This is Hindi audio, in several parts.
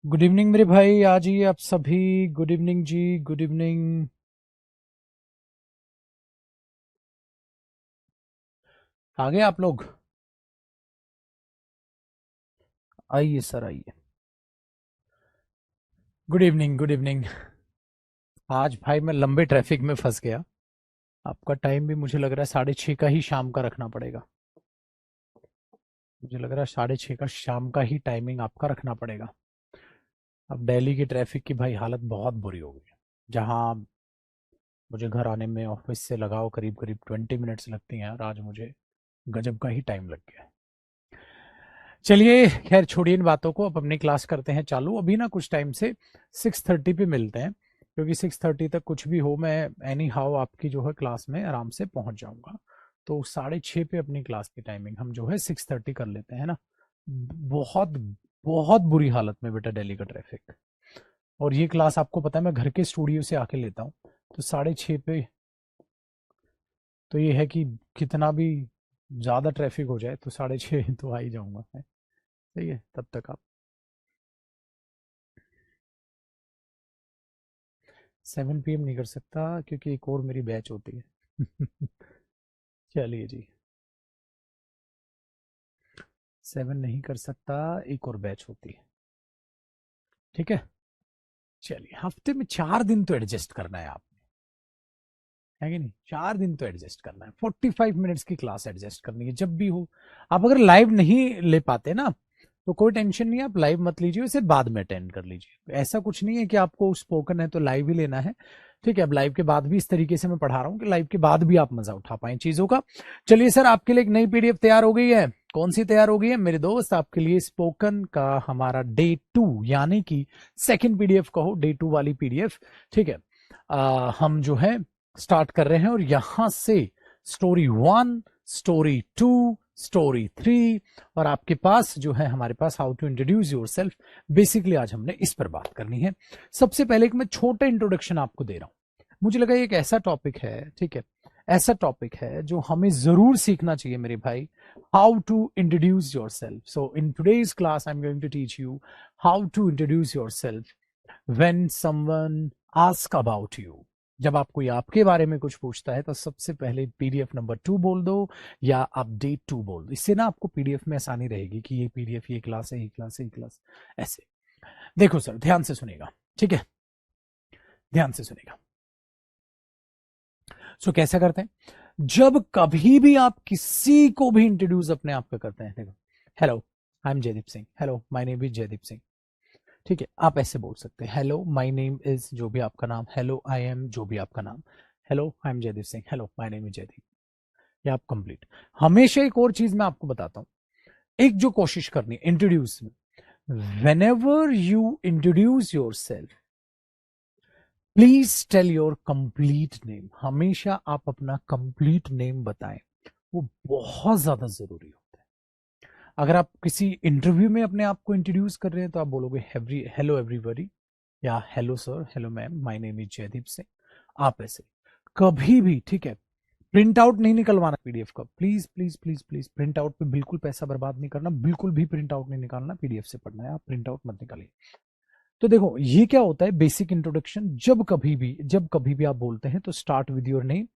गुड इवनिंग मेरे भाई, आ जाइए आप सभी। गुड इवनिंग जी, गुड इवनिंग। आ गए आप लोग? आइए सर, आइए। Good evening, good evening. आज भाई मैं लंबे ट्रैफिक में फंस गया। आपका टाइम भी मुझे लग रहा है 6:30 का ही शाम का रखना पड़ेगा। मुझे लग रहा है 6:30 का शाम का ही टाइमिंग आपका रखना पड़ेगा। अब दिल्ली की ट्रैफिक की भाई हालत बहुत बुरी हो गई है। जहाँ मुझे घर आने में ऑफिस से लगाओ करीब करीब 20 मिनट्स लगती हैं, और आज मुझे गजब का ही टाइम लग गया है। चलिए खैर, छोड़िए इन बातों को, अब अपनी क्लास करते हैं चालू। अभी ना कुछ टाइम से 6:30 पे मिलते हैं, क्योंकि 6:30 तक कुछ भी हो मैं एनी हाउ आपकी जो है क्लास में आराम से पहुंच जाऊंगा। तो 6:30 पे अपनी क्लास की टाइमिंग हम जो है 6:30 कर लेते हैं ना। बहुत बहुत बुरी हालत में बेटा दिल्ली का ट्रैफिक। और ये क्लास आपको पता है मैं घर के स्टूडियो से आके लेता हूँ। तो 6:30 पे तो ये है कि कितना भी ज़्यादा ट्रैफिक हो जाए तो 6:30 तो आ ही जाऊंगा मैं। सही है, तब तक आप 7 PM नहीं कर सकता, क्योंकि एक और मेरी बैच होती है। चलिए जी, 7 नहीं कर सकता, एक और बैच होती है। ठीक है। चलिए, हफ्ते में 4 दिन तो एडजस्ट करना है आप, है कि नहीं? 4 दिन तो एडजस्ट करना है, 45 मिनट्स की क्लास एडजस्ट करनी है जब भी हो। आप अगर लाइव नहीं ले पाते ना, तो कोई टेंशन नहीं है, आप लाइव मत लीजिए, उसे बाद में अटेंड कर लीजिए। ऐसा कुछ नहीं है कि आपको स्पोकन है तो लाइव ही लेना है। ठीक है, अब लाइव के बाद भी इस तरीके से मैं पढ़ा रहा हूँ कि लाइव के बाद भी आप मजा उठा पाए चीजों का। चलिए सर, आपके लिए एक नई पीडीएफ तैयार हो गई है। कौन सी तैयार हो गई है मेरे दोस्त? आपके लिए स्पोकन का हमारा डे 2, यानी कि सेकंड पीडीएफ कहो, डे 2 वाली पीडीएफ। ठीक है। हम जो है स्टार्ट कर रहे हैं, और यहां से स्टोरी 1, स्टोरी 2, स्टोरी 3, और आपके पास जो है हमारे पास how to introduce yourself. Basically आज हमने इस पर बात करनी है। सबसे पहले एक मैं छोटा इंट्रोडक्शन आपको दे रहा हूं। मुझे लगा ये एक ऐसा टॉपिक है, ठीक है, ऐसा टॉपिक है जो हमें जरूर सीखना चाहिए मेरे भाई। How to introduce yourself. So in today's class I am going to teach you how to introduce yourself when someone ask about you। जब आप कोई आपके बारे में कुछ पूछता है तो सबसे पहले पीडीएफ नंबर 2 बोल दो, या आप डे 2 बोल दो। इससे ना आपको पीडीएफ में आसानी रहेगी कि ये पीडीएफ, ये क्लास है, ये क्लास है, ये क्लास। ऐसे देखो सर, ध्यान से सुनेगा। ठीक है, ध्यान से सुनेगा। सो कैसा करते हैं? जब कभी भी आप किसी को भी इंट्रोड्यूस अपने आप का करते हैं, देखो, hello I am Jaideep Singh, hello my name is Jaideep Singh. ठीक है, आप ऐसे बोल सकते हैं, हेलो माय नेम इज जो भी आपका नाम, हेलो आई एम जो भी आपका नाम, hello I am Jaideep Singh, hello my name is Jaydeep. ये आप कंप्लीट। हमेशा एक और चीज मैं आपको बताता हूं, एक जो कोशिश करनी है इंट्रोड्यूस में, whenever you introduce yourself, please tell your complete name. हमेशा आप अपना कंप्लीट नेम बताएं, वो बहुत ज्यादा जरूरी होता है। अगर आप किसी इंटरव्यू में अपने आप को इंट्रोड्यूस कर रहे हैं तो आप बोलोगे हेलो एवरीबॉडी, या hello sir, hello ma'am, my name is Jaideep Singh. आप ऐसे कभी भी, ठीक है, प्रिंट आउट नहीं निकलवाना पीडीएफ का। Please please please please, print out पे बिल्कुल पैसा बर्बाद नहीं करना, बिल्कुल भी प्रिंट आउट नहीं निकालना, पीडीएफ से पढ़ना है, आप प्रिंट आउट मत निकालिए। तो देखो ये क्या होता है, बेसिक इंट्रोडक्शन। जब कभी भी आप बोलते हैं तो स्टार्ट विद योर नेम।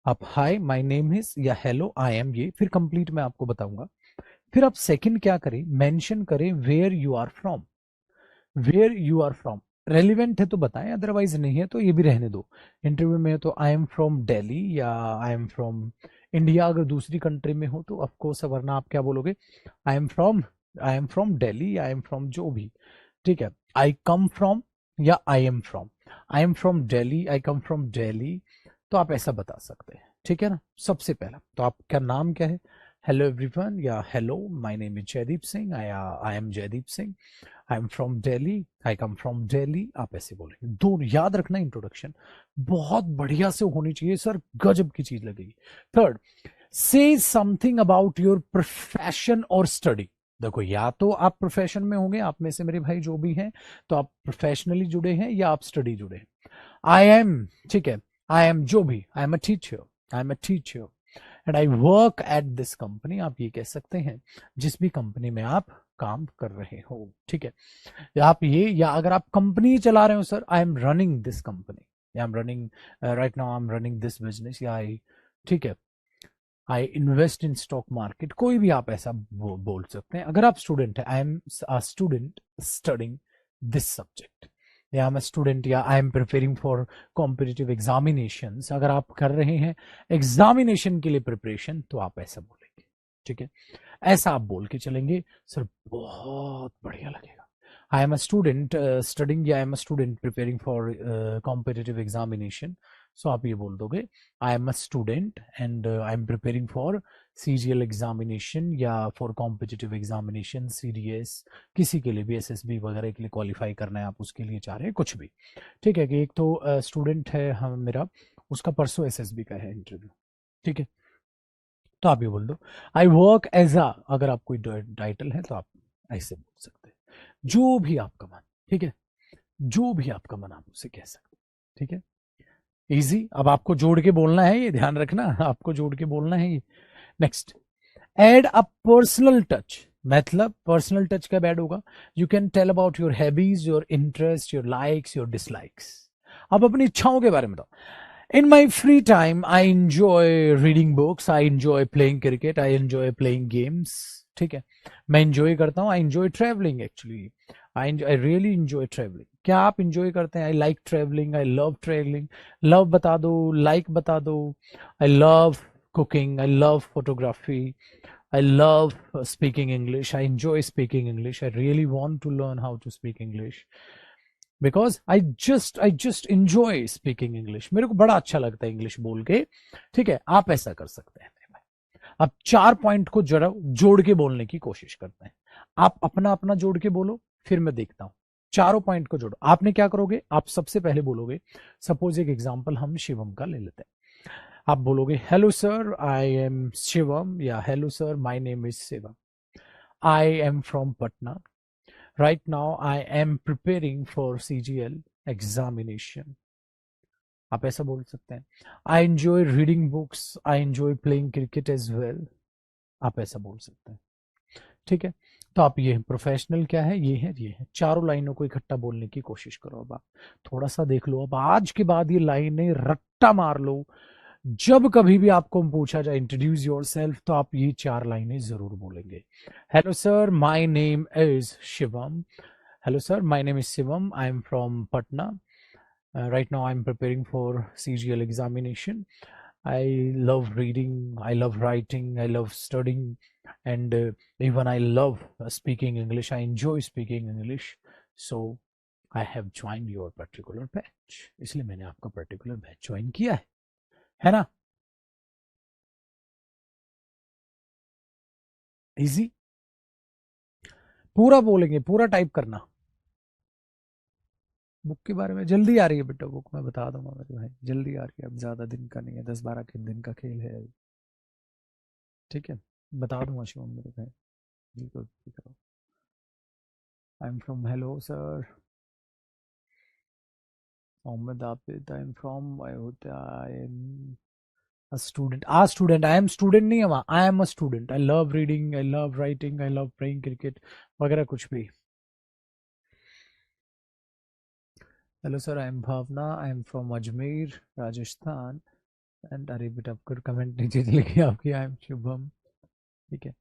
आप हाय माय नेम इज, या हेलो आई एम, ये फिर कंप्लीट मैं आपको बताऊंगा। फिर आप सेकंड क्या करें, मेंशन करें where you are from. Where you are from relevant है तो बताएं, अदरवाइज नहीं है तो ये भी रहने दो। इंटरव्यू में तो आई एम फ्रॉम दिल्ली, या आई एम फ्रॉम इंडिया। अगर दूसरी कंट्री में हो तो ऑफकोर्स, वरना आप क्या बोलोगे, आई am from, I am from Delhi, I am from जो भी। ठीक है, आई कम फ्रॉम, या I am from, I am from Delhi, I come from Delhi. तो आप ऐसा बता सकते हैं, ठीक है ना। सबसे पहला तो आपका नाम क्या है, हेलो एवरीवन, या hello my name is Jaideep Singh, I am Jaideep Singh, I am from Delhi, I come from Delhi. आप ऐसे बोलेंगे। दो याद रखना, इंट्रोडक्शन बहुत बढ़िया से होनी चाहिए सर, गजब की चीज लगेगी। थर्ड, से समथिंग अबाउट योर प्रोफेशन और स्टडी। देखो, या तो आप प्रोफेशन में होंगे, आप में से मेरे भाई जो भी हैं, तो आप प्रोफेशनली जुड़े हैं या आप स्टडी जुड़े हैं। आई एम, ठीक है, आई एम जो भी, I am a teacher, I am a teacher, and I work at this company, आप ये कह सकते हैं जिस भी कंपनी में आप काम कर रहे हो, ठीक है। या आप ये, या अगर आप कंपनी चला रहे हो, sir I am running this company, या I am running right now, I am running this business, या आई, ठीक है, I invest in stock market, कोई भी आप ऐसा बोल सकते हैं। अगर आप स्टूडेंट है, I am a student studying this subject, या आई एम स्टूडेंट, या I am preparing for competitive examinations, अगर आप कर रहे हैं एग्जामिनेशन के लिए प्रिपरेशन, तो आप ऐसा बोलेंगे, ठीक है। ऐसा आप बोल के चलेंगे, सर बहुत बढ़िया लगेगा। I am a student studying, या I am a student preparing for competitive examination, so आप ये बोल दोगे, I am a student and I am preparing for CGL examination, या फॉर कॉम्पिटिटिव एग्जामिनेशन, सीडीएस, किसी के लिए भी, एसएसबी वगैरह के लिए क्वालिफाई करना है, आप उसके लिए चाह रहे हैं कुछ भी, ठीक है। कि एक तो स्टूडेंट है हम, मेरा उसका परसों एसएसबी का है इंटरव्यू, ठीक है, तो आप ये बोल दो, आई वर्क एज अ, अगर आप कोई टाइटल है तो आप ऐसे बोल सकते हैं, जो भी आपका मन, ठीक है, जो भी आपका मन आप उसे कह सकते हैं, ठीक है। इजी, अब आपको जोड़ के बोलना है, ये ध्यान रखना, आपको जोड़ के बोलना है ये। Next, add a personal touch, मतलब पर्सनल टच कब ऐड होगा, you can tell about your hobbies, your interest, your likes, your dislikes, अब अपनी इच्छाओं के बारे में बताओ। In my free time, I enjoy reading books, I enjoy playing cricket, I enjoy playing games, ठीक है। मैं enjoy करता हूँ, I enjoy traveling actually, I really enjoy traveling। क्या आप enjoy करते हैं? I like traveling, I love traveling, love बता दो, like बता दो, I love cooking, I love photography, I love speaking English, I enjoy speaking English, I really want to learn how to speak English because I just enjoy speaking English, मेरे को बड़ा अच्छा लगता है इंग्लिश बोल के, ठीक है। आप ऐसा कर सकते हैं। अब 4 पॉइंट को जरा जोड़ के बोलने की कोशिश करते हैं, आप अपना अपना जोड़ के बोलो, फिर मैं देखता हूं। चारों पॉइंट को जोड़ो, आपने क्या करोगे, आप सबसे पहले बोलोगे, सपोज एक एग्जांपल हम शिवम का ले लेते हैं, आप बोलोगे hello sir I am Shivam, या hello sir my name is Shivam, I am from Patna, right now I am preparing for CGL examination, आप ऐसा बोल सकते हैं। I enjoy reading books, I enjoy playing cricket as well, आप ऐसा बोल सकते हैं, ठीक है। तो आप ये प्रोफेशनल क्या है, ये है, ये है, चारों लाइनों को इकट्ठा बोलने की कोशिश करो। अब आप थोड़ा सा देख लो, अब आज के बाद ये लाइनें रट्टा मार लो, जब कभी भी आपको पूछा जाए इंट्रोड्यूस योरसेल्फ, तो आप ये 4 लाइनें जरूर बोलेंगे। Hello sir my name is Shivam, hello sir my name is Shivam, I am from Patna, right now I am preparing for CGL examination, I love reading, I love writing, I love studying, and even I love speaking English, I enjoy speaking English, so I have joined your particular batch, इसलिए मैंने आपका particular batch ज्वाइन किया है ना। इजी, पूरा बोलेंगे, पूरा टाइप करना। बुक के बारे में जल्दी आ रही है बेटा, बुक मैं बता दूंगा मेरे भाई, जल्दी आ रही है, अब ज्यादा दिन का नहीं है, 10-12 के दिन का खेल है, ठीक है, बता दूंगा शिवम मेरे भाई, बिल्कुल करो। I am from, hello sir Mohammad Abid, I am from, I होता, I am a student, I am student नहीं है वहाँ, I am a student, I love reading, I love writing, I love playing cricket वगैरह कुछ भी। Hello sir I am Bhavna, I am from Ajmer Rajasthan, and अरे बेटा आपको कमेंट नीचे लिखी आपकी, आई एम शुभम, ठीक है।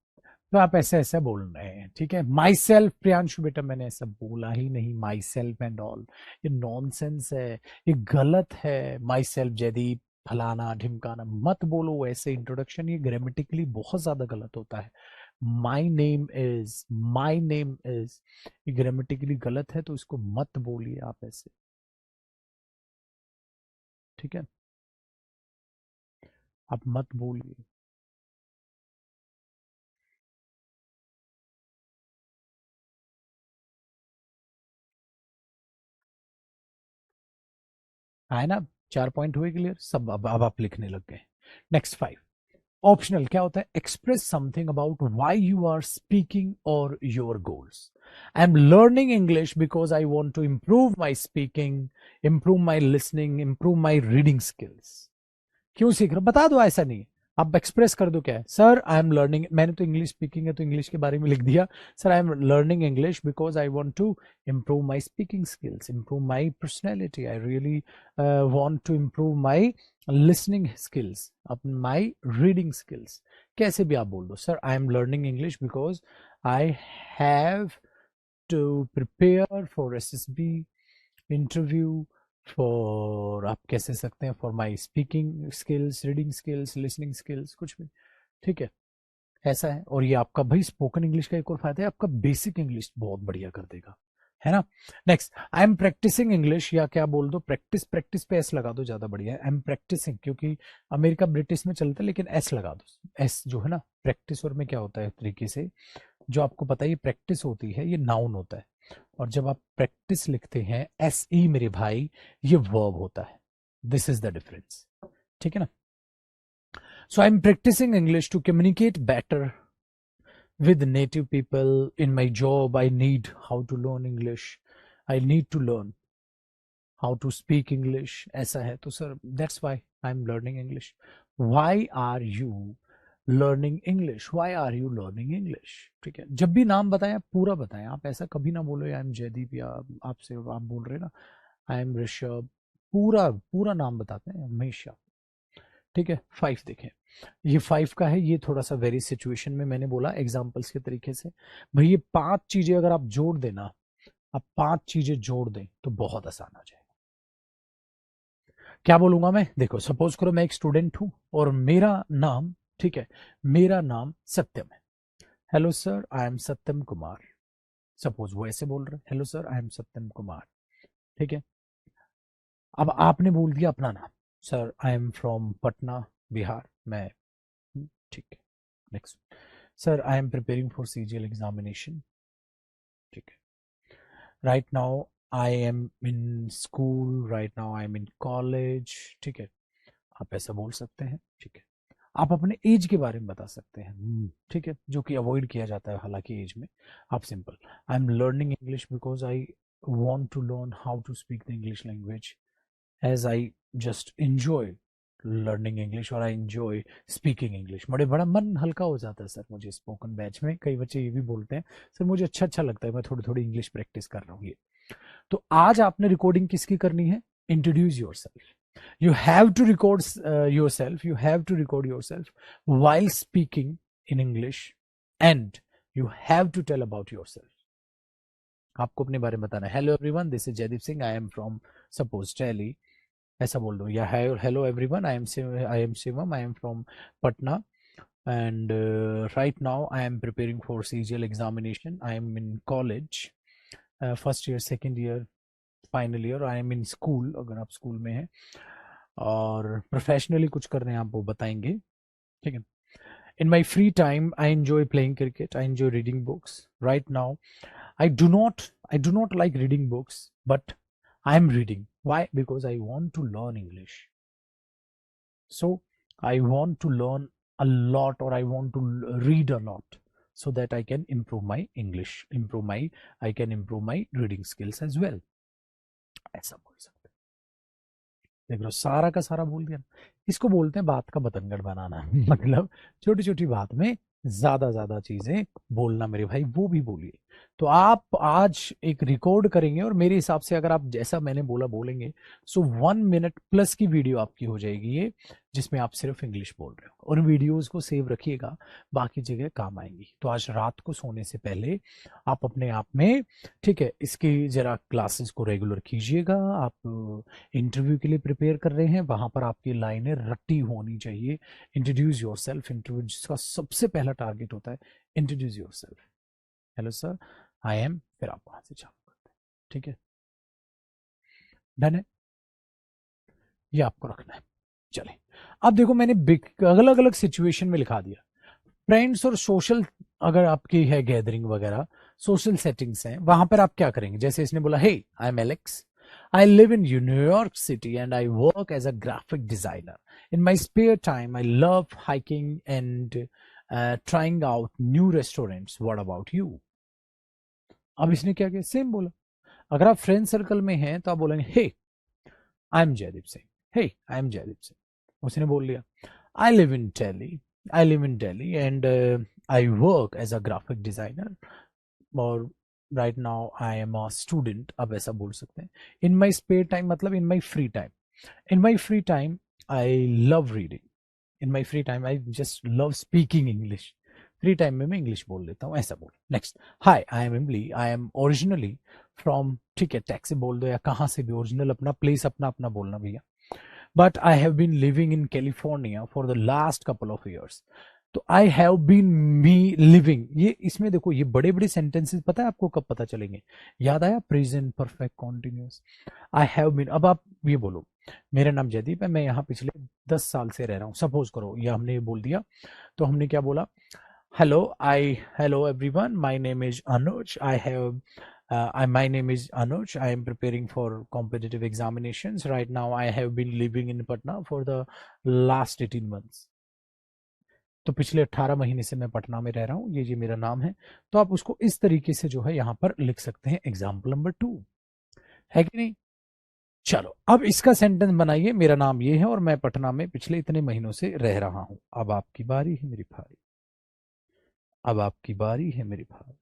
तो आप ऐसे ऐसे बोल रहे हैं, ठीक है। माई सेल्फ प्रियांशु बेटा मैंने ऐसा बोला ही नहीं, माई सेल्फ एंड ऑल, ये नॉनसेंस है, ये गलत है। माई सेल्फ जयदीप फलाना ढिमकाना मत बोलो ऐसे इंट्रोडक्शन, ये ग्रामेटिकली बहुत ज्यादा गलत होता है। My name is, my name is, ये ग्रामेटिकली गलत है, तो इसको मत बोलिए आप ऐसे, ठीक है, आप मत बोलिए। है ना, 4 पॉइंट हुए क्लियर सब, अब आप लिखने लग गए। नेक्स्ट 5, ऑप्शनल क्या होता है, express something about why you are speaking और your goals. I am learning English because I want to improve my speaking, improve my listening, improve my reading skills. क्यों सीख रहे हो बता दो, ऐसा नहीं है, आप एक्सप्रेस कर दो क्या है, सर आई एम लर्निंग, मैंने तो इंग्लिश स्पीकिंग है तो इंग्लिश के बारे में लिख दिया, sir I am learning English because I want to improve my speaking skills, improve my personality, I really want to improve my listening skills, my reading skills, कैसे भी आप बोल दो, sir I am learning English because I have to prepare for SSB interview, for आप कैसे सकते हैं for my speaking skills, reading skills, listening skills, कुछ भी, ठीक है, ऐसा है। और ये आपका भाई स्पोकन इंग्लिश का एक और फायदा है, आपका बेसिक इंग्लिश बहुत बढ़िया कर देगा, है ना। Next, I am practising English, या क्या बोल दो, प्रैक्टिस, प्रैक्टिस पे एस लगा दो, ज्यादा बढ़िया है। आई एम प्रैक्टिसिंग, क्योंकि अमेरिका ब्रिटिश में चलता है, लेकिन एस लगा दो, एस जो है ना प्रैक्टिस, और में क्या होता है तरीके से, जो आपको पता है ये प्रैक्टिस होती है, ये नाउन होता है, और जब आप प्रैक्टिस लिखते हैं एस ई मेरे भाई, ये वर्ब होता है, दिस इज द डिफरेंस, ठीक है ना। So I am practising English to communicate better with native people in my job. I need how to learn English, I need to learn how to speak English, ऐसा है तो sir that's why I'm learning English. Why are you learning English? Why are you learning English? ठीक है, जब भी नाम बताएं आप पूरा बताएं, आप ऐसा कभी ना बोलो आई एम जयदीप, या आपसे आप बोल रहे ना आई एम ऋषभ, पूरा पूरा नाम बताते हैं हमेशा, ठीक है। 5 देखें, ये 5 का है, ये थोड़ा सा वेरी सिचुएशन में मैंने बोला एग्जांपल्स के तरीके से, भाई ये 5 चीजें अगर आप जोड़ देना, आप 5 चीजें जोड़ दें तो बहुत आसान हो जाएगा। क्या बोलूंगा मैं, देखो सपोज करो मैं एक स्टूडेंट हूं और मेरा नाम, ठीक है, मेरा नाम सत्यम है, hello sir I am Satyam Kumar, suppose वो ऐसे बोल रहे हैं, हेलो सर आई एम सत्यम कुमार, ठीक है। अब आपने बोल दिया अपना नाम, sir I am from Patna Bihar, मैं, ठीक है। Next, sir I am preparing for CGL examination, ठीक है। Right now I am in school, right now I am in college, ठीक है, आप ऐसा बोल सकते हैं, ठीक है। आप अपने एज के बारे में बता सकते हैं, ठीक है, जो कि अवॉइड किया जाता है हालांकि एज में, आप simple, I am learning English because I want to learn how to speak the English language, as I just enjoy learning English और आई एंजॉय स्पीकिंग इंग्लिश, बड़ा मन हल्का हो जाता है सर मुझे स्पोकन बैच में, कई बच्चे ये भी बोलते हैं सर मुझे अच्छा लगता है, मैं थोड़ी थोड़ी इंग्लिश प्रैक्टिस कर रहा हूँ ये। तो आज आपने रिकॉर्डिंग किसकी करनी है, introduce your self, you have to record yourself, you have to record yourself while speaking in English, and you have to tell about yourself, आपको अपने बारे में बताना है, hello everyone this is Jaideep Singh, I am from suppose Delhi, ऐसा बोल दो, या hello everyone I am Shivam, I am from Patna, and right now I am preparing for CGL examination, I am in college, first year, second year, final year, I am in school, अगर आप स्कूल में हैं, और प्रोफेशनली कुछ कर रहे हैं आप वो बताएंगे, ठीक है। In my free time I enjoy playing cricket, I enjoy reading books, right now I do not like reading books, but I am reading. Why? Because I want to learn English. So I want to learn a lot, or I want to read a lot, so that I can improve my English, I can improve my reading skills as well. ऐसा बोल सकते हैं, देख लो सारा का सारा बोल दिया, इसको बोलते हैं बात का बतंगड़ बनाना मतलब छोटी छोटी बात में ज्यादा ज्यादा चीजें बोलना मेरे भाई, वो भी बोलिए। तो आप आज एक रिकॉर्ड करेंगे, और मेरे हिसाब से अगर आप जैसा मैंने बोला बोलेंगे, सो 1 मिनट प्लस की वीडियो आपकी हो जाएगी ये, जिसमें आप सिर्फ इंग्लिश बोल रहे हो, और वीडियोस को सेव रखिएगा, बाकी जगह काम आएंगी। तो आज रात को सोने से पहले आप अपने आप में, ठीक है, इसकी जरा क्लासेस को रेगुलर कीजिएगा। आप इंटरव्यू के लिए प्रिपेयर कर रहे हैं, वहां पर आपकी लाइनें रट्टी होनी चाहिए। इंट्रोड्यूस योर सेल्फ, इंटरव्यू जिसका सबसे पहला टारगेट होता है, introduce your self, hello sir I M, फिर आप वहां से चालू करते हैं, ठीक है, डन है, ये आपको रखना है। चले, अब देखो मैंने अलग अलग सिचुएशन में लिखा दिया, फ्रेंड्स और सोशल, अगर आपकी है गैदरिंग वगैरह, सोशल सेटिंग्स हैं, वहां पर आप क्या करेंगे, जैसे इसने बोला hey I am Alex, I live in New York City and I work as a graphic designer. In my spare time, I love hiking and trying out new restaurants. What about you? अब इसने क्या किया, सेम बोला। अगर आप फ्रेंड सर्कल में हैं तो आप बोलेंगे hey I am Jaideep Singh, hey I am Jaideep Singh, उसने बोल लिया। I live in Delhi. I live in Delhi and I work as a graphic designer. और right now I am a student. आप ऐसा बोल सकते हैं. In my spare time मतलब in my free time. In my free time I love reading. In my free time I just love speaking English. Free time में मैं इंग्लिश बोल लेता हूँ, ऐसा बोल. नेक्स्ट. हाय, आई एम इमली. आई एम ओरिजिनली फ्रॉम, ठीक है, टैक्सी बोल दो या कहाँ से भी, ओरिजिनल अपना प्लेस अपना अपना बोलना भैया. But I have been living in California for the last couple of years. तो I have been me living, ये इसमें देखो ये बड़े बड़े सेंटेंसेस पता है आपको कब पता चलेंगे? याद आया? Present perfect continuous. I have been. अब आप ये बोलो, मेरा नाम जयदीप है, मैं यहाँ पिछले 10 साल से रह रहा हूँ, सपोज करो, या हमने ये बोल दिया तो हमने क्या बोला? Hello everyone. My name is Anuj. My name is Anuj. I am preparing for competitive examinations. Right now, I have been living in Patna for the last 18 months. तो पिछले 18 महीने से मैं पटना में रह रहा हूँ, ये मेरा नाम है. तो आप उसको इस तरीके से जो है यहाँ पर लिख सकते हैं, एग्जाम्पल नंबर 2, है कि नहीं? चलो अब इसका सेंटेंस बनाइए. मेरा नाम ये है और मैं पटना में पिछले इतने महीनों से रह रहा हूँ. अब आपकी बारी है मेरी भाई. अब आपकी बारी है मेरी भाई.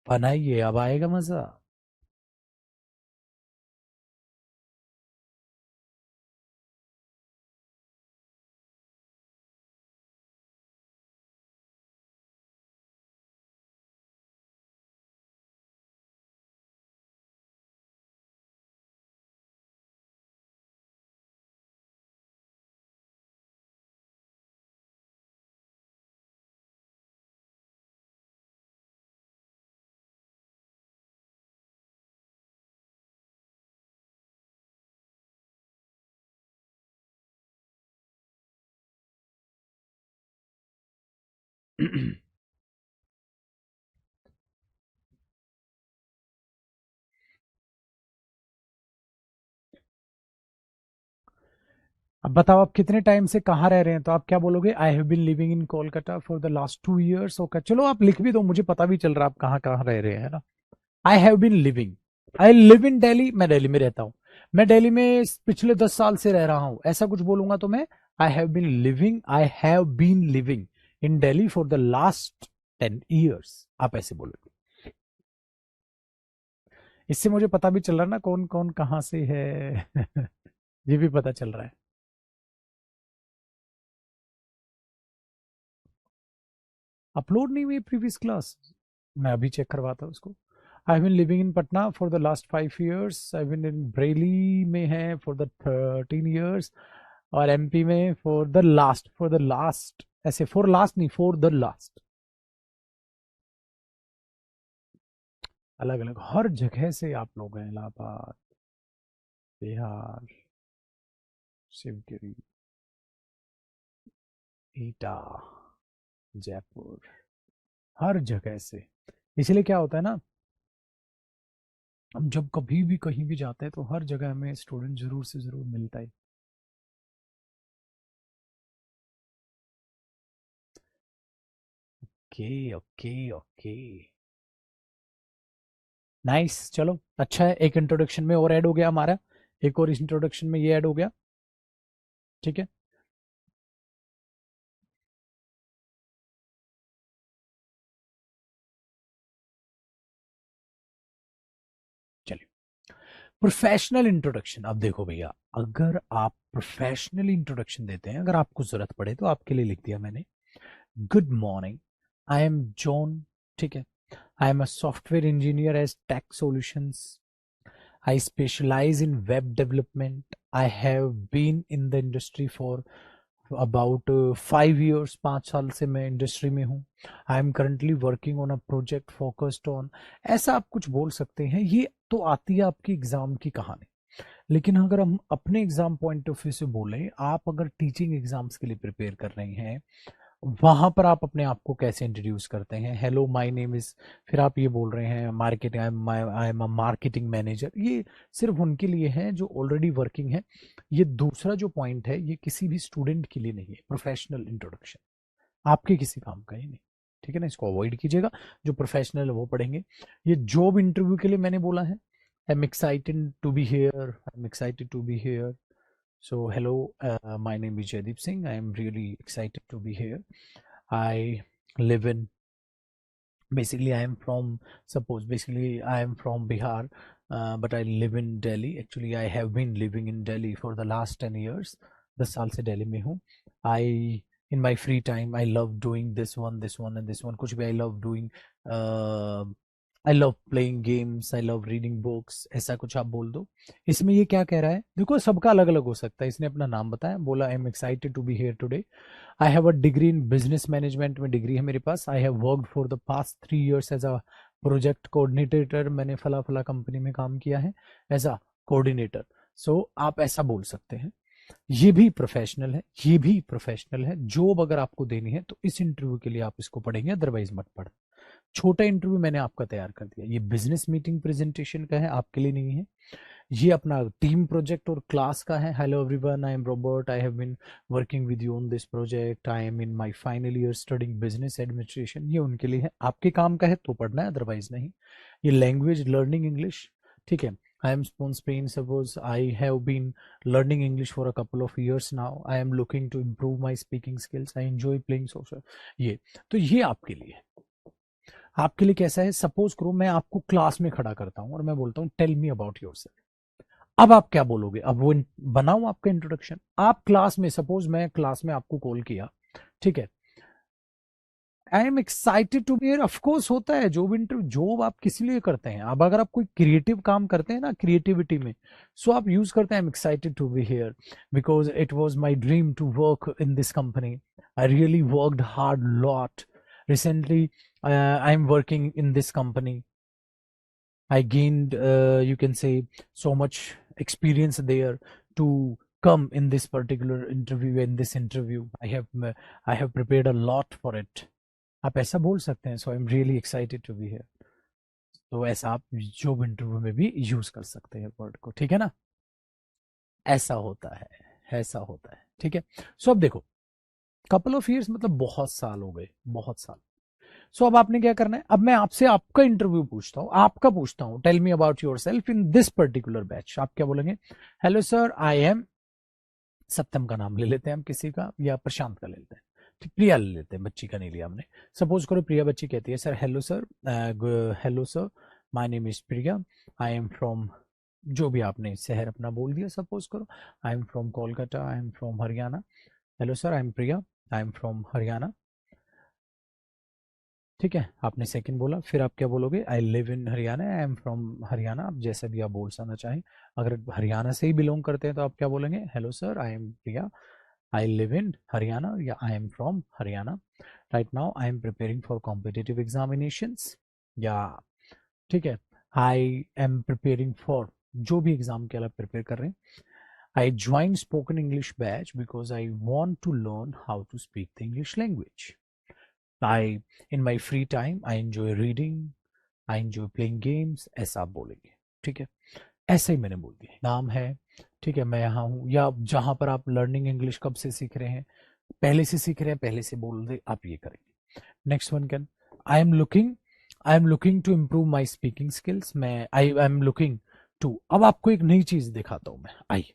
बनाइए, अब आएगा मजा. अब बताओ आप कितने टाइम से कहाँ रह रहे हैं? तो आप क्या बोलोगे? I have been living in Kolkata for the last 2 years. Okay, चलो आप लिख भी दो, मुझे पता भी चल रहा है आप कहाँ कहाँ रह रहे हैं ना. I have been living, I live in Delhi. मैं दिल्ली में रहता हूँ. मैं दिल्ली में पिछले 10 साल से रह रहा हूँ, ऐसा कुछ बोलूंगा तो मैं I have been living in Delhi for the last 10 years. आप ऐसे बोलोगे. इससे मुझे पता भी चल रहा है ना कौन कौन कहाँ से है. ये भी पता चल रहा है. अपलोड नहीं हुई प्रीवियस क्लास? मैं अभी चेक करवाता हूँ उसको. I been living in Patna for the last 5 years. I been in Bareilly में है फॉर द 13 years. और एमपी में फॉर द लास्ट ऐसे फॉर लास्ट नहीं, फॉर द लास्ट. अलग अलग हर जगह से आप लोग हैं. इलाहाबाद, बिहार, शिवगिरी, ईटा, जयपुर, हर जगह से. इसलिए क्या होता है ना, हम जब कभी भी कहीं भी जाते हैं तो हर जगह हमें स्टूडेंट जरूर से जरूर मिलता है. Okay okay okay, nice. चलो अच्छा है, एक इंट्रोडक्शन में और ऐड हो गया हमारा, एक और इंट्रोडक्शन में ये ऐड हो गया. ठीक है. चलिए, प्रोफेशनल इंट्रोडक्शन. अब देखो भैया, अगर आप प्रोफेशनल इंट्रोडक्शन देते हैं, अगर आपको जरूरत पड़े तो आपके लिए लिख दिया मैंने. Good morning, I am John. ठीक है. I am a software engineer as tech solutions. I specialise in web development. I have been in the industry for about 5 years. 5 साल से मैं इंडस्ट्री में हूँ. I am currently working on a project focused on, ऐसा आप कुछ बोल सकते हैं. ये तो आती है आपकी एग्जाम की कहानी. लेकिन अगर हम अपने एग्जाम पॉइंट ऑफ व्यू से बोलें, आप अगर टीचिंग एग्जाम्स के लिए प्रिपेयर कर रहे हैं, वहां पर आप अपने आप को कैसे इंट्रोड्यूस करते हैं? हेलो माय नेम इज, फिर आप ये बोल रहे हैं marketing, I am a marketing manager. ये सिर्फ उनके लिए है जो ऑलरेडी वर्किंग है. ये दूसरा जो पॉइंट है, ये किसी भी स्टूडेंट के लिए नहीं है. प्रोफेशनल इंट्रोडक्शन आपके किसी काम का ही नहीं. ठीक है ना, इसको अवॉइड कीजिएगा. जो प्रोफेशनल है वो पढ़ेंगे. ये जॉब इंटरव्यू के लिए मैंने बोला है, I'm excited to be here. I'm excited to be here. So hello, my name is Jaideep Singh. I am really excited to be here. I live in, basically I am from, suppose basically I am from Bihar, but I live in Delhi. Actually I have been living in Delhi for the last 10 years. 10 साल से दिल्ली में हूँ. I in my free time I love doing this one and this one. कुछ भी I love doing. uh, I love playing games, I love reading books. ऐसा कुछ आप बोल दो. इसमें ये क्या कह रहा है, देखो सबका अलग अलग हो सकता है. इसने अपना नाम बताया, बोला I am excited to be here today. I have a degree in business management में डिग्री है मेरे पास. I have worked for the past 3 years as a project coordinator. मैंने फला फला कंपनी में काम किया है एज अ कोऑर्डिनेटर. सो आप ऐसा बोल सकते हैं. ये भी प्रोफेशनल है, ये भी प्रोफेशनल है. जॉब अगर आपको देनी है तो इस इंटरव्यू के लिए आप इसको पढ़ेंगे, अदरवाइज मत पढ़. छोटा इंटरव्यू मैंने आपका तैयार कर दिया. ये बिजनेस मीटिंग प्रेजेंटेशन का है, आपके लिए नहीं है. ये अपना टीम प्रोजेक्ट और क्लास का है. Hello everyone, I am Robert. I have been working with you on this project. I am in my final year studying business administration. ये उनके लिए है. आपके काम का है तो पढ़ना है, अदरवाइज नहीं. ये लैंग्वेज लर्निंग इंग्लिश, ठीक है. I am from Spain. Suppose I have been learning English for a couple of years now. I am looking to improve my speaking skills. I enjoy playing social. ये तो ये आपके लिए है. आपके लिए कैसा है, सपोज करो मैं आपको क्लास में खड़ा करता हूं और मैं बोलता हूं टेल मी अबाउट योरसेल्फ. अब आप क्या बोलोगे, अब वो बनाऊं आपका इंट्रोडक्शन. आप क्लास में, सपोज मैं क्लास में आपको कॉल किया, ठीक है. I am excited to be here. Of course होता है जॉब इंटरव्यू, जॉब आप किस लिए करते हैं. अब अगर आप कोई क्रिएटिव काम करते हैं ना, क्रिएटिविटी में, सो आप यूज करते हैं I am excited to be here because it was my dream to work in this company. I really worked hard lot recently. I am working in this company. I gained, you can say, so much experience there to come in this particular interview. In this interview I have prepared a lot for it. आप ऐसा बोल सकते हैं. So I am really excited to be here. तो ऐसा आप जॉब इंटरव्यू में भी यूज कर सकते हैं वर्ड को, ठीक है ना. ऐसा होता है, ऐसा होता है, ठीक है. सो अब देखो, कपल ऑफ ईयर्स मतलब बहुत साल हो गए, बहुत साल. सो अब आपने क्या करना है, अब मैं आपसे आपका इंटरव्यू पूछता हूं, आपका पूछता हूं. Tell me about yourself in this particular batch. आप क्या बोलेंगे. Hello sir, I am, Satyam का नाम ले लेते हैं हम किसी का, या प्रशांत का ले लेते हैं, ठीक. प्रिया ले लेते हैं, बच्ची का नहीं लिया हमने. सपोज करो प्रिया बच्ची कहती है, sir hello sir, hello sir, my name is Priya. I am from, जो भी आपने शहर अपना बोल दिया, सपोज करो I am from Kolkata, I am from Haryana. Hello sir, I am Priya, I am from Haryana. ठीक है, आपने सेकंड बोला. फिर आप क्या बोलोगे, आई live in Haryana, I am from Haryana. आप जैसा भी आप बोल सकना चाहें. अगर हरियाणा से ही बिलोंग करते हैं तो आप क्या बोलेंगे, hello sir, I am Priya, I live in Haryana, या I am from Haryana. Right now I am preparing for competitive examinations, या ठीक है, आई एम प्रिपेयरिंग फॉर, जो भी एग्जाम के लिए प्रिपेयर कर रहे हैं. I join spoken English batch because I want to learn how to speak the English language. I, in my free time, I enjoy reading, I enjoy playing games. ऐसा आप बोलेंगे, ठीक है. ऐसा ही मैंने बोल दिया, नाम है, ठीक है, मैं यहाँ हूँ. या जहाँ पर आप लर्निंग इंग्लिश कब से सीख रहे हैं, पहले से सीख रहे हैं, पहले से बोल दे, आप ये करेंगे. Next one can, I am looking to improve my speaking skills. मैं आई एम लुकिंग टू. अब आपको एक नई चीज दिखाता हूँ मैं. आई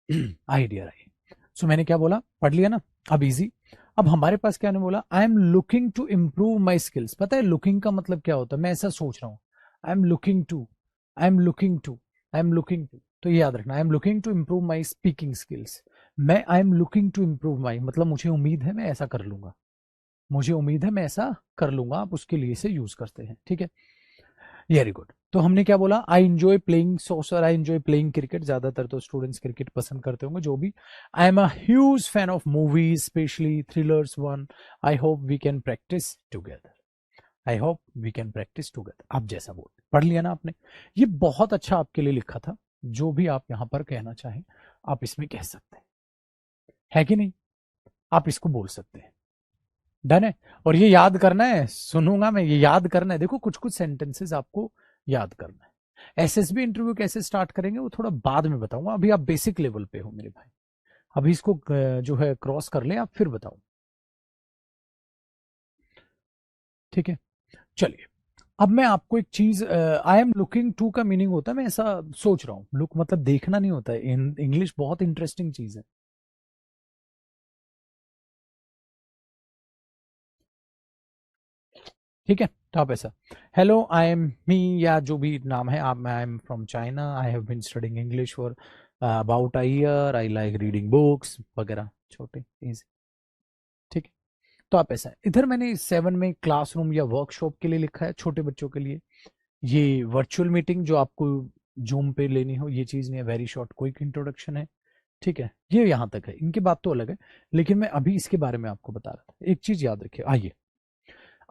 आइडिया रही। सो मैंने क्या बोला, पढ़ लिया ना, अब इजी। अब हमारे पास क्या ने बोला, I am looking to improve my skills. पता है लुकिंग का मतलब क्या होता है, मैं ऐसा सोच रहा हूँ, I am looking to, I am looking to, I am looking to. तो ये याद रखना, I am looking to improve my speaking skills. मैं I am looking to improve my मतलब मुझे उम्मीद है मैं ऐसा कर लूंगा, मुझे उम्मीद है मैं ऐसा कर लूंगा, आप उसके लिए से यूज करते हैं, ठीक है। Very good. तो हमने क्या बोला, I enjoy playing soccer, I enjoy playing cricket. ज्यादातर तो स्टूडेंट्स क्रिकेट पसंद करते होंगे, जो भी। I am a huge fan of movies, especially thrillers one. I hope we can practise together, I hope we can practise together. आप जैसा बोल, पढ़ लिया ना आपने। ये बहुत अच्छा आपके लिए लिखा था, जो भी आप यहां पर कहना चाहें आप इसमें कह सकते हैं, है कि नहीं। आप इसको बोल सकते हैं, डन है। और ये याद करना है, सुनूंगा मैं, ये याद करना है। देखो कुछ कुछ सेंटेंसेस आपको याद करना है। एसएसबी इंटरव्यू कैसे स्टार्ट करेंगे वो थोड़ा बाद में बताऊंगा, अभी आप बेसिक लेवल पे हो मेरे भाई। अभी इसको जो है क्रॉस कर ले आप, फिर बताओ, ठीक है। चलिए, अब मैं आपको एक चीज, आई एम लुकिंग टू का मीनिंग होता है मैं ऐसा सोच रहा हूं, लुक मतलब देखना नहीं होता है, इन इंग्लिश बहुत इंटरेस्टिंग चीज है, ठीक है। तो आप ऐसा, हेलो आई एम मी, या जो भी नाम है आप, I am from China, I have been studying English for about a year, I like reading books वगैरह, छोटे इजी, ठीक है। तो आप ऐसा, इधर मैंने 7 में क्लासरूम या वर्कशॉप के लिए लिखा है, छोटे बच्चों के लिए। ये वर्चुअल मीटिंग जो आपको जूम पे लेनी हो, ये चीज नहीं है, वेरी शॉर्ट क्विक इंट्रोडक्शन है, ठीक है। ये यहां तक है, इनकी बात तो अलग है, लेकिन मैं अभी इसके बारे में आपको बता रहा था। एक चीज याद रखिए, आइए,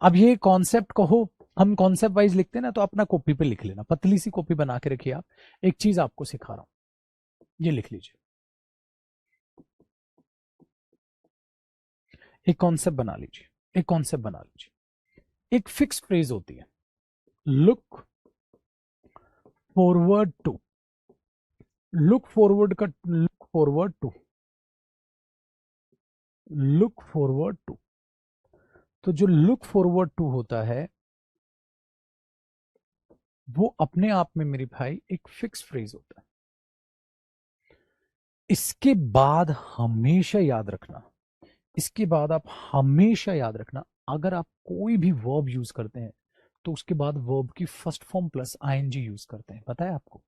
अब ये कॉन्सेप्ट कहो, हम कॉन्सेप्ट वाइज लिखते हैं ना, तो अपना कॉपी पे लिख लेना, पतली सी कॉपी बना के रखिए आप। एक चीज आपको सिखा रहा हूं, ये लिख लीजिए, एक कॉन्सेप्ट बना लीजिए, एक कॉन्सेप्ट बना लीजिए। एक फिक्स फ्रेज होती है, look forward to, look forward का, look forward to, look forward to. तो जो लुक फॉरवर्ड टू होता है, वो अपने आप में मेरे भाई एक फिक्स फ्रेज होता है। इसके बाद हमेशा याद रखना, इसके बाद आप हमेशा याद रखना, अगर आप कोई भी वर्ब यूज करते हैं तो उसके बाद वर्ब की first form plus ING use करते हैं, पता है आपको।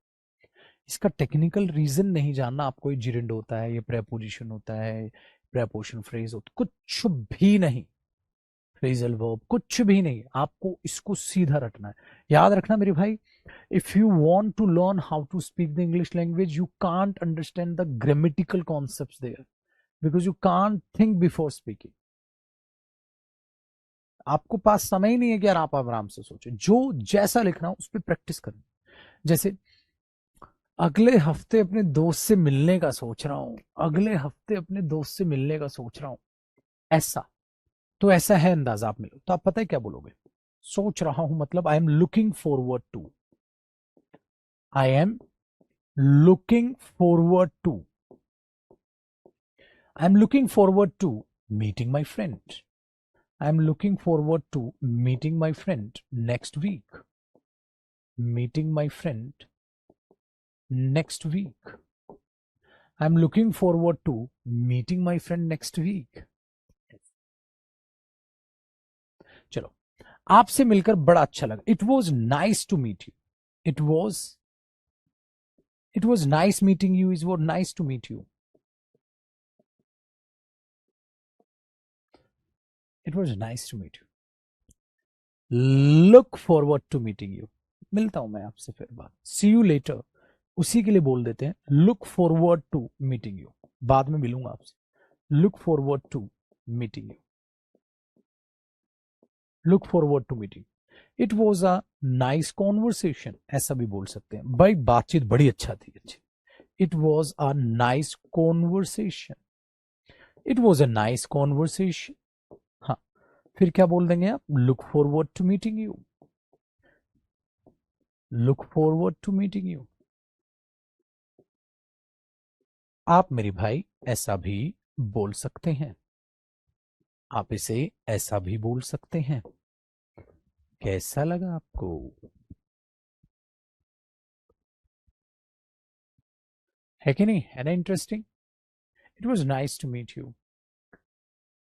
इसका टेक्निकल रीजन नहीं जानना आपको, ये जिरेंड होता है, ये प्रेपोजिशन होता है, प्रेपोजिशन फ्रेज होता है, कुछ भी नहीं, फ्रेजल वर्ब कुछ भी नहीं, आपको इसको सीधा रखना है। याद रखना मेरे भाई, if you want to learn how to speak the English language, you can't understand the grammatical concepts there, because you can't think before speaking. आपको पास समय ही नहीं है कि यार आप आराम से सोचो, जो जैसा लिखना हो उस पर प्रैक्टिस करना। जैसे अगले हफ्ते अपने दोस्त से मिलने का सोच रहा हूं, अगले हफ्ते अपने दोस्त से मिलने का सोच रहा हूं, ऐसा। तो ऐसा है अंदाजा, आप मिलो तो आप पता है क्या बोलोगे, सोच रहा हूं मतलब I am looking forward to, I am looking forward to, I am looking forward to meeting my friend, I am looking forward to meeting my friend next week, meeting my friend next week, I am looking forward to meeting my friend next week. चलो, आपसे मिलकर बड़ा अच्छा लगा, it was nice to meet you, it was, it was nice meeting you, is was nice to meet you, it was nice to meet you, look forward to meeting you, मिलता हूं मैं आपसे फिर बात, सी यू लेटर, उसी के लिए बोल देते हैं look forward to meeting you, बाद में मिलूंगा आपसे, look forward to meeting you, look forward to meeting, it was a nice conversation, ऐसा भी बोल सकते हैं भाई, बातचीत बड़ी अच्छा थी, अच्छी, it was a nice conversation, it was a nice conversation. हाँ, फिर क्या बोल देंगे आप, look forward to meeting you, look forward to meeting you. आप मेरे भाई ऐसा भी बोल सकते हैं, आप इसे ऐसा भी बोल सकते हैं, कैसा लगा आपको। है कि नहीं, है ना interesting. It was nice to meet you,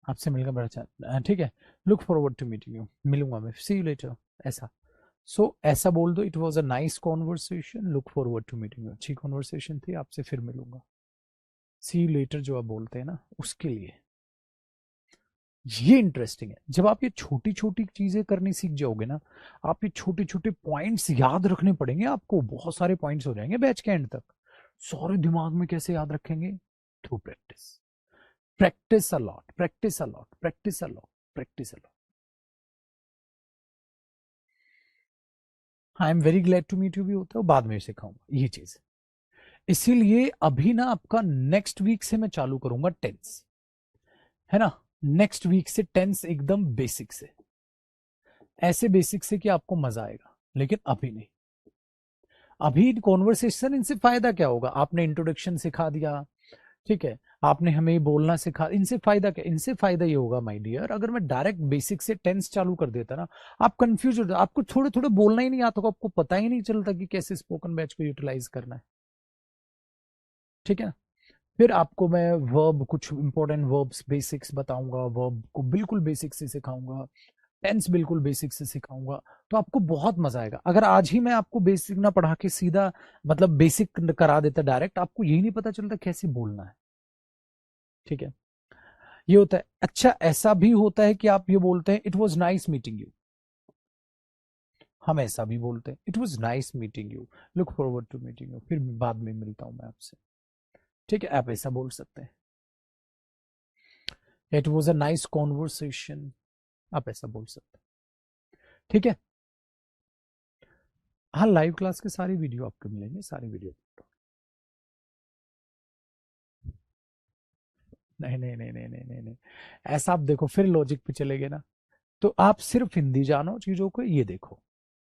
आपसे मिलकर बड़ा अच्छा, ठीक है। Look forward to meeting you, मिलूंगा मैं, सी यू लेटर, ऐसा। सो ऐसा बोल दो, it was a nice conversation, look forward to meeting you, अच्छी कॉन्वर्सेशन थी, आपसे फिर मिलूंगा। सी यू लेटर जो आप बोलते हैं ना, उसके लिए ये इंटरेस्टिंग है। जब आप ये छोटी छोटी चीजें करनी सीख जाओगे ना, आप ये छोटे छोटे पॉइंट्स याद रखने पड़ेंगे आपको, बहुत सारे पॉइंट्स हो जाएंगे बैच के एंड तक। सारे दिमाग में कैसे याद रखेंगे? Through practice, practise a lot, practise a lot, practise a lot, practise a lot. I am very glad to meet you भी होता है, बाद में सिखाऊंगा ये चीज। इसीलिए अभी ना आपका नेक्स्ट वीक से मैं चालू करूंगा टेंस, है ना। नेक्स्ट वीक से टेंस एकदम बेसिक से, ऐसे बेसिक से कि आपको मजा आएगा, लेकिन अभी नहीं। अभी कॉन्वर्सेशन, इनसे फायदा क्या होगा? आपने इंट्रोडक्शन सिखा दिया, ठीक है, आपने हमें बोलना सिखा, इनसे फायदा क्या? इनसे फायदा ये होगा माय डियर, अगर मैं डायरेक्ट बेसिक से टेंस चालू कर देता ना, आप कंफ्यूज हो जाते, आपको थोड़े थोड़े बोलना ही नहीं आता, तो आपको पता ही नहीं चलता कि कैसे स्पोकन बैच को यूटिलाइज करना है, ठीक है। फिर आपको मैं वर्ब, कुछ इंपॉर्टेंट वर्ब्स बेसिक्स बताऊंगा, वर्ब को बिल्कुल बेसिक से सिखाऊंगा, टेंस बिल्कुल बेसिक से सिखाऊंगा, तो आपको बहुत मजा आएगा। अगर आज ही मैं आपको बेसिक ना पढ़ा के सीधा मतलब बेसिक करा देता डायरेक्ट, आपको यही नहीं पता चलता कैसे बोलना है, ठीक है। ये होता है। अच्छा, ऐसा भी होता है कि आप ये बोलते हैं it was nice meeting you, हम ऐसा भी बोलते हैं it was nice meeting you, look forward to meeting you, फिर बाद में मिलता हूं मैं आपसे, ठीक है, आप ऐसा बोल सकते हैं। It was a nice conversation, आप ऐसा बोल सकते हैं, ठीक है। हाँ, लाइव क्लास के सारी वीडियो आपको मिलेंगे, सारी वीडियो। नहीं नहीं नहीं नहीं नहीं नहीं नहीं, ऐसा आप देखो, फिर लॉजिक पे चले गए ना, तो आप सिर्फ हिंदी जानो चीजों को, ये देखो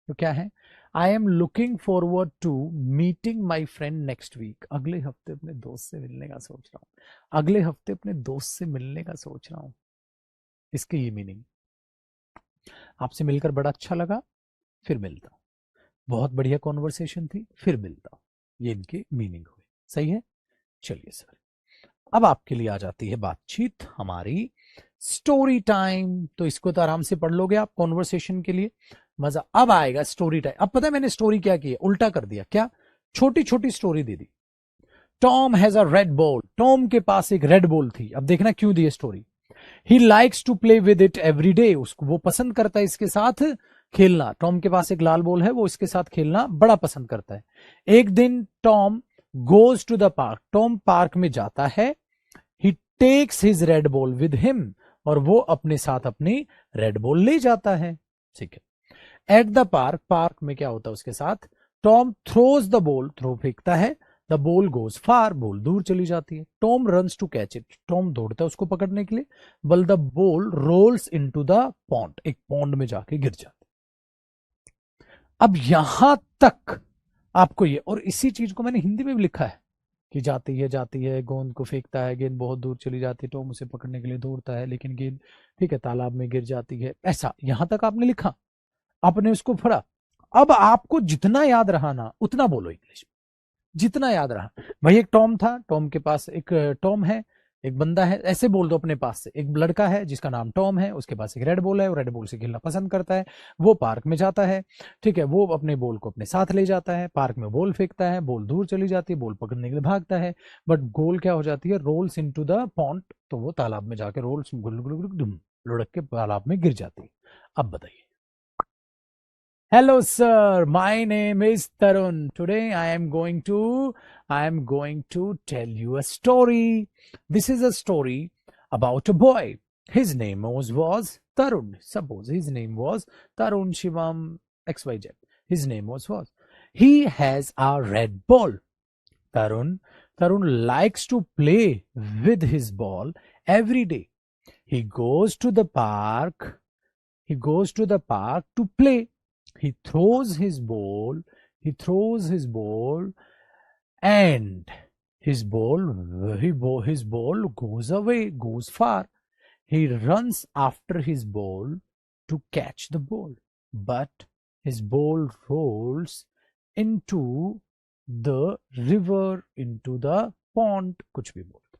तो क्या है। I am looking forward to meeting my friend next week, अगले हफ्ते अपने दोस्त से मिलने का सोच रहा हूँ, अगले हफ्ते अपने दोस्त से मिलने का सोच रहा हूँ, इसकी ये मीनिंग। आपसे मिलकर बड़ा अच्छा लगा, फिर मिलता हूँ, बहुत बढ़िया कॉन्वर्सेशन थी, फिर मिलता हूँ, ये इनकी मीनिंग हुई। सही है, चलिए सर, अब आपके लिए आ जाती है बातचीत हमारी स्टोरी टाइम। तो इसको तो आराम से पढ़ लोगे आप, कॉन्वर्सेशन के लिए मजा अब आएगा। स्टोरी टाइम, अब पता है मैंने स्टोरी क्या की है, उल्टा कर दिया, क्या छोटी छोटी स्टोरी दे दी। Tom has a red ball, Tom के पास एक रेड बॉल थी, अब देखना क्यों दी story. He likes to play with it every day, उसको वो पसंद करता है इसके साथ खेलना। टॉम के पास एक लाल बॉल है, वो इसके साथ खेलना बड़ा पसंद करता है। एक दिन Tom goes to the park, Tom park में जाता है। He takes his red ball with him, और वो अपने साथ अपनी रेड बॉल ले जाता है, ठीक है। एट द पार्क, पार्क में क्या होता है उसके साथ, Tom throws the ball, throw फेंकता है, the ball goes far, ball दूर चली जाती है। Tom runs to catch it, Tom दौड़ता है उसको पकड़ने के लिए, but the ball rolls into the pond, एक पॉन्ड में जाके गिर जाती है। अब यहां तक आपको ये, और इसी चीज को मैंने हिंदी में भी लिखा है कि जाती है गेंद को फेंकता है, गेंद बहुत दूर चली जाती है, टॉम उसे पकड़ने के लिए दौड़ता है, लेकिन गेंद, ठीक है, तालाब में गिर जाती है, ऐसा यहां तक आपने लिखा, आपने उसको पढ़ा। अब आपको जितना याद रहा ना उतना बोलो इंग्लिश में, जितना याद रहा। भाई एक टॉम था, टॉम के पास एक टॉम है, एक बंदा है, ऐसे बोल दो अपने पास से, एक लड़का है जिसका नाम टॉम है, उसके पास एक रेड बॉल है, वो रेड बॉल से खेलना पसंद करता है, वो पार्क में जाता है, ठीक है, वो अपने बॉल को अपने साथ ले जाता है, पार्क में बॉल फेंकता है, बॉल दूर चली जाती है, बॉल पकड़ने के लिए भागता है, बट गोल क्या हो जाती है, रोल्स इनटू द पॉन्ड, तो वो तालाब में जाके रोल्स गुल गुल गुल डुम, लुढ़क के तालाब में गिर जाती है। अब बताइए। Hello, sir. My name is Tarun. Today I am going to tell you a story. This is a story about a boy. His name was Tarun. Suppose his name was Tarun Shivam XYZ. His name was. He has a red ball. Tarun. Tarun likes to play with his ball every day. He goes to the park. He goes to the park to play. He throws his ball. He throws his ball, and his ball goes away, goes far. He runs after his ball to catch the ball, but his ball rolls into the river into the pond, कुछ भी बोल दो।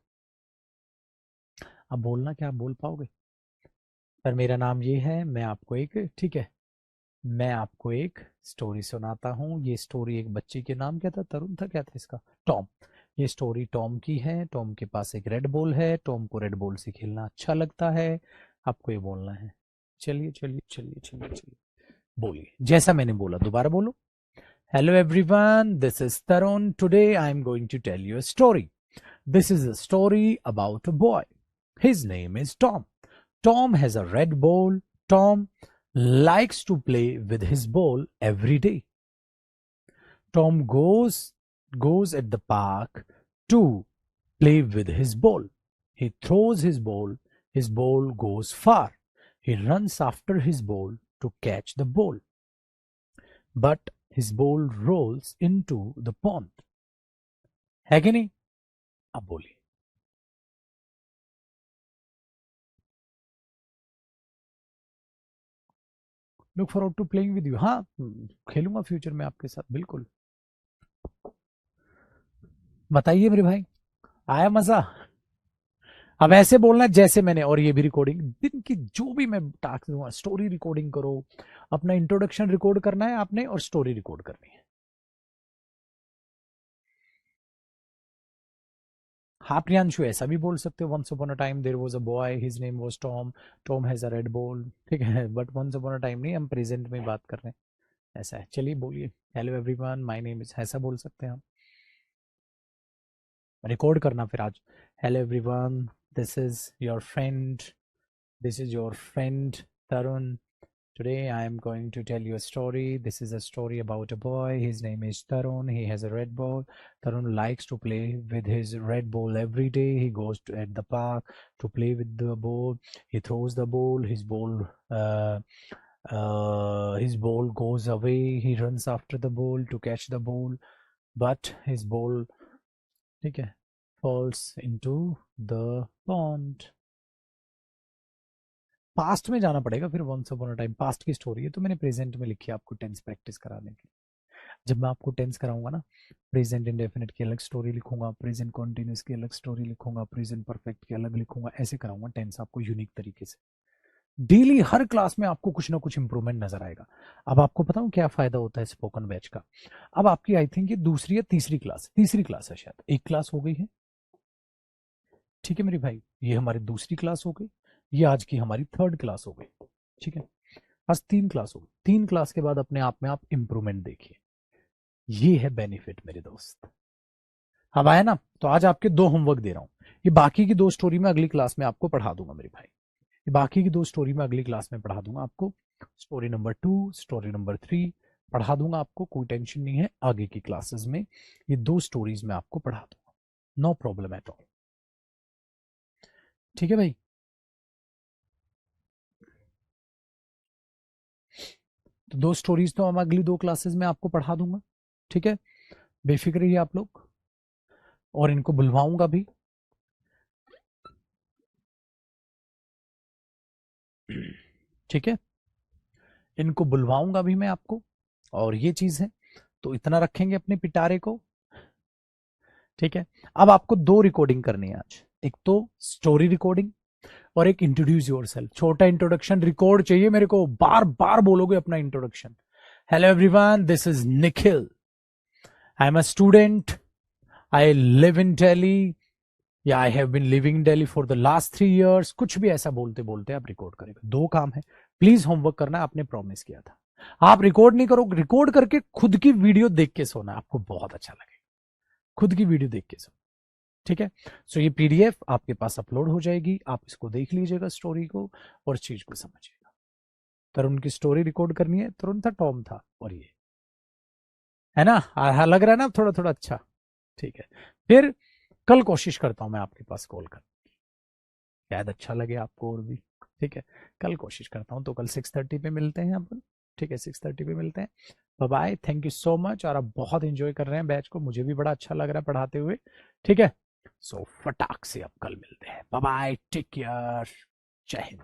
अब बोलना क्या, आप बोल पाओगे? पर मेरा नाम ये है, मैं आपको एक, ठीक है, मैं आपको एक स्टोरी सुनाता हूँ। ये स्टोरी एक बच्चे के नाम क्या था, तरुण था, क्या था इसका, टॉम। ये स्टोरी टॉम की है। टॉम के पास एक रेड बॉल है, टॉम को रेड बॉल से खेलना अच्छा लगता है। आपको ये बोलना है। चलिए चलिए चलिए चलिए चलिए, बोलिए जैसा मैंने बोला, दोबारा बोलो। Hello everyone, this is Tarun. Today I am going to tell you a story. This is a story about a boy. His name is Tom. Tom has a red ball. Tom likes to play with his ball every day. Tom goes at the park to play with his ball. He throws his ball. His ball goes far. He runs after his ball to catch the ball. But his ball rolls into the pond. है कि नहीं? अब बोलिए। Look forward to playing with you. हाँ, खेलूंगा फ्यूचर में आपके साथ, बिल्कुल। बताइए मेरे भाई, आया मजा? अब ऐसे बोलना है जैसे मैंने, और ये भी रिकॉर्डिंग दिन की जो भी मैं टास्क दूंगा, स्टोरी रिकॉर्डिंग करो, अपना इंट्रोडक्शन रिकॉर्ड करना है आपने, और स्टोरी रिकॉर्ड करनी है। हाँ प्रियांशु, ऐसा भी बोल सकते हो, once upon a time there was a boy, his name was Tom, Tom has a red ball, ठीक है, but once upon a time नहीं, हम प्रेजेंट में बात कर रहे हैं, ऐसा है। चलिए बोलिए, hello everyone, my name is, ऐसा बोल सकते हैं हम। रिकॉर्ड करना फिर आज। Hello everyone, this is your friend, this is your friend Tarun. Today I am going to tell you a story. This is a story about a boy. His name is Tarun. He has a red ball. Tarun likes to play with his red ball every day. He goes at the park to play with the ball. He throws the ball. His ball goes away. He runs after the ball to catch the ball, but his ball, ठीक है, falls into the pond. Past में जाना पड़ेगा फिर, once upon a time past की स्टोरी है, तो मैंने प्रेजेंट में लिखी है आपको टेंस प्रैक्टिस कराने के लिए। जब मैं आपको टेंस कराऊंगा ना, प्रेजेंट इंडेफिनिट की अलग स्टोरी लिखूंगा, प्रेजेंट कॉन्टिन्यूस की अलग स्टोरी लिखूंगा, प्रेजेंट परफेक्ट की अलग लिखूंगा, ऐसे कराऊंगा टेंस आपको यूनिक तरीके से। डेली हर क्लास में आपको कुछ ना कुछ इंप्रूवमेंट नजर आएगा। अब आपको बताऊं क्या फायदा होता है स्पोकन बैच का। अब आपकी आई थिंक ये दूसरी या तीसरी क्लास है, शायद एक क्लास हो गई है, ठीक है मेरे भाई, ये हमारी दूसरी क्लास हो गई, ये आज की हमारी थर्ड क्लास हो गई, ठीक है। आज 3 क्लास हो गई, 3 क्लास के बाद अपने आप में आप इंप्रूवमेंट देखिए, ये है बेनिफिट मेरे दोस्त। अब आया ना, तो आज आपके 2 होमवर्क दे रहा हूं, ये बाकी की 2 स्टोरी में अगली क्लास में आपको पढ़ा दूंगा मेरे भाई, ये बाकी की 2 स्टोरी में अगली क्लास में पढ़ा दूंगा आपको। स्टोरी नंबर 2, स्टोरी नंबर 3 पढ़ा दूंगा आपको, कोई टेंशन नहीं है, आगे की क्लासेस में ये 2 स्टोरीज में आपको पढ़ा दूंगा, नो प्रॉब्लम एट ऑल, ठीक है भाई। तो 2 स्टोरीज तो हम अगली 2 क्लासेस में आपको पढ़ा दूंगा, ठीक है, बेफिक्र रहिए आप लोग, और इनको बुलवाऊंगा भी, ठीक है, इनको बुलवाऊंगा भी मैं आपको, और ये चीज है, तो इतना रखेंगे अपने पिटारे को, ठीक है। अब आपको 2 रिकॉर्डिंग करनी है आज, एक तो स्टोरी रिकॉर्डिंग, और एक इंट्रोड्यूस योर सेल्फ, छोटा इंट्रोडक्शन रिकॉर्ड चाहिए मेरे को, बार बार बोलोगे अपना introduction. Hello everyone, this is Nikhil, I am a student, I live in Delhi, या I have been living in Delhi for the last 3 years, कुछ भी ऐसा बोलते बोलते आप रिकॉर्ड करेंगे। 2 काम है, प्लीज होमवर्क करना, आपने प्रॉमिस किया था। आप रिकॉर्ड नहीं करो, रिकॉर्ड करके खुद की वीडियो देख के सोना, आपको बहुत अच्छा लगेगा, खुद की वीडियो देख के सोना, ठीक है। सो ये पीडीएफ आपके पास अपलोड हो जाएगी, आप इसको देख लीजिएगा स्टोरी को, और चीज को समझिएगा। तरुण की स्टोरी रिकॉर्ड करनी है, तरुण था, टॉम था, और ये है ना, हाँ लग रहा है ना थोड़ा थोड़ा, अच्छा, ठीक है। फिर कल कोशिश करता हूं मैं आपके पास कॉल कर, शायद अच्छा लगे आपको और भी, ठीक है, कल कोशिश करता हूँ, तो कल 6:30 पे मिलते हैं अपन, ठीक है, 6:30 पे मिलते हैं। Bye bye, thank you so much, और आप बहुत एंजॉय कर रहे हैं बैच को, मुझे भी बड़ा अच्छा लग रहा है पढ़ाते हुए, ठीक है। सो फटाक से अब कल मिलते हैं, बाय बाय, टेक केयर, जय हिंद।